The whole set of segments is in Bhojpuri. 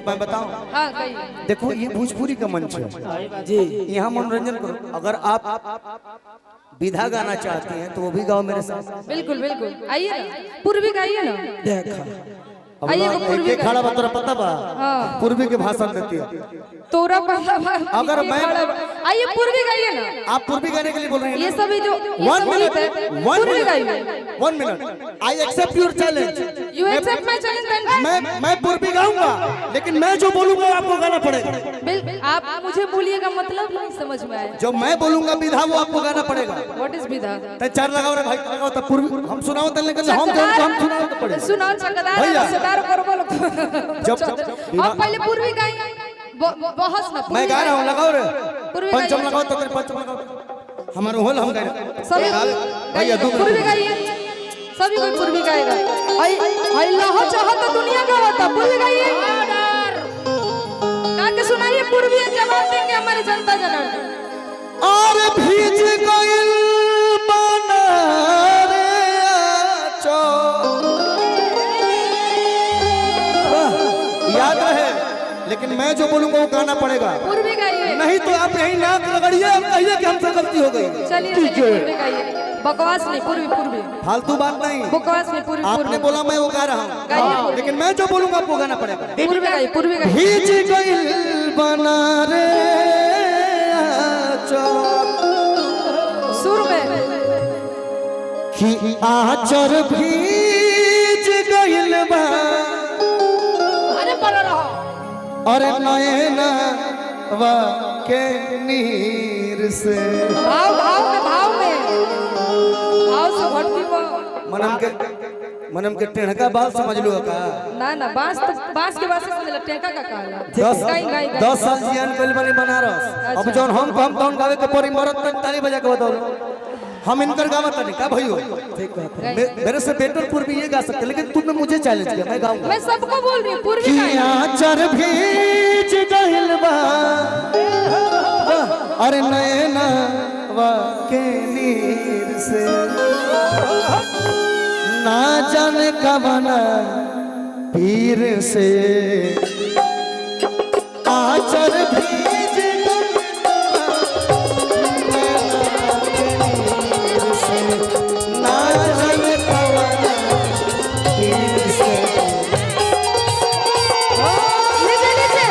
मैं बताऊं? हाँ कहिए। देखो ये भोजपुरी का मंच है जी, यहाँ मनोरंजन करो। अगर आप विधा गाना चाहते हैं तो वो भी गाओ मेरे साथ। बिल्कुल बिल्कुल, आइए ना, पूर्वी गाइए ना। देखा आइए वो पूर्वी एक खड़ा बतरा पता बा, हाँ। पूर्वी के भाषण देती है। तोरा पता बा, अगर मैं आइए पूर्वी गाइए ना। आप पूर्वी गाने के लिए बोल रहे हैं ये सभी जो वन मिनट, पूर्वी गाइए। 1 मिनट, I accept your challenge. You accept my challenge. मैं पूर्वी गाऊंगा, लेकिन मैं जो बोलूंगा आपको गाना पड़ेगा। आप मुझे बोलिएगा मतलब नहीं समझ में आया। जो मैं बोलूंगा विधा वो आपको गाना पड़ेगा। व्हाट इज विधा? तो चार लगाओ रे भाई, लगाओ तब पूर्वी हम सुनाओ तब, लेकिन हम सुनाओ तो पड़ेगा। सुनाओ चकदार भैया। सदार करो बोलो। जब आप पहले पूर्वी गाइए। बहुत ना मैं गा रहा हूं, लगाओ रे पूर्वी पंचम गाइए। लगाओ तो तेरे पंचम लगाओ। हमारा होल हम गा रहे सभी भैया दो पूर्वी गाइए। सभी कोई पूर्वी गाएगा। आई अल्लाह चाहता दुनिया का होता पूर्वी गाइए। गा के सुनाइए पूर्वी, जवाब देंगे हमारे जनता जनार्दन। और भीज गइल बना रे आचो। याद रहे, लेकिन मैं जो बोलूंगा वो गाना पड़ेगा। पूर्वी गाइए, नहीं तो आप यही नाक रगड़िए और कहिए कि हमसे गलती हो गई। चलिए पूर्वी गाइए। बकवास नहीं, पूर्वी पूर्वी, फालतू बात नहीं। बकवास नहीं, पूर्वी आपने पूर्वी बोला मैं वो गा रहा गाइए। हूँ, लेकिन मैं जो बोलूंगा आपको गाना पड़ेगा। पूर्वी गाइए, पूर्वी गाइए। भीज गइल बना रे आचो। सुर में कि आचर भीज गइल बा। अरे बोलो रहो। और नयना वा के नीर से भाव भाव में, भाव में, भाव से भटकी वो। मनम के टेढ़का बाल समझ लो का। ना ना, बांस के बात से समझ लो, टेका का कहला। 10 साल जियान कइल बनी बनारस। अब जौन हम तौन गावे के परी मरत तक ताली बजा के बताओ। हम इनकर गावत नहीं का भइयो। ठीक बात है, मेरे से बेटर पूर्वी ये गा सकते, लेकिन तुमने मुझे चैलेंज किया, मैं गाऊंगा। मैं सबको बोल रही हूँ पूर्वी गाइए। आचर भीज गइल बा और नैना वा के नीर से ना जाने कवना पीर से आचर भीज ना जाने कवना पीर से। नीचे नीचे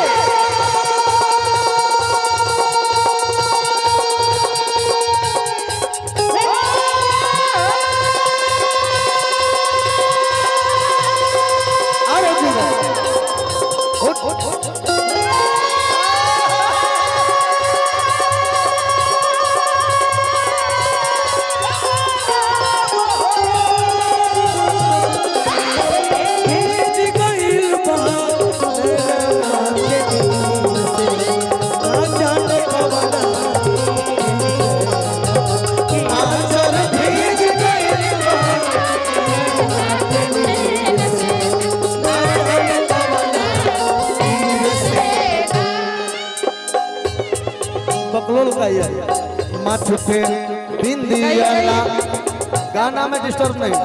माथ पे बिंदिया गाना में डिस्टर्ब नहीं।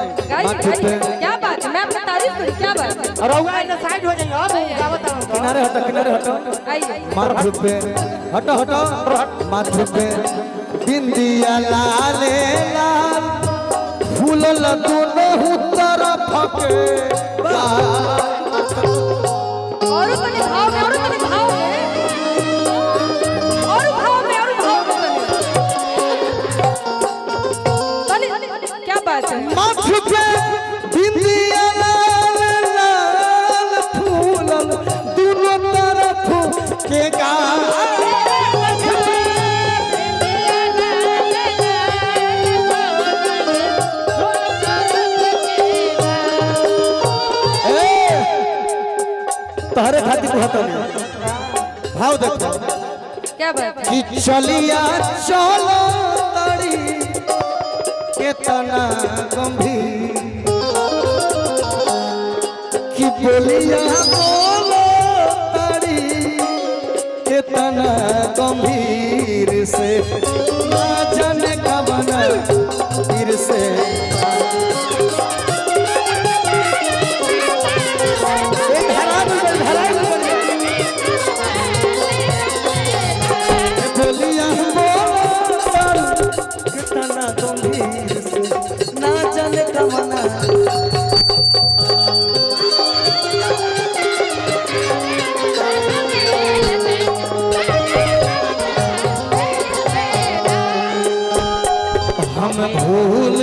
माथ पे क्या बात है, मैं अपनी तारीफ करूं, क्या बात है। और होगा इधर साइड हो जाएंगे। अब गावत हूं। किनारे हटो, किनारे हटो। आइए माथ पे हटो, हटो। माथ पे बिंदिया लाले लाल फूलल दोनों तरफ के। और तने भाव में, और तने भाव में, और भाव में, और भाव में तने। क्या बात है। माथ पे बिंदिया लाल लाल फूलल दोनों तरफ के गाल। तहरे खातिर कहता नहीं। भाव देखो क्या बात है। कि चलिया चलो तड़ी केतना गंभीर कि बोलिया बोलो तड़ी केतना गंभीर से ना जाने का बना फिर से। एक हरा भूल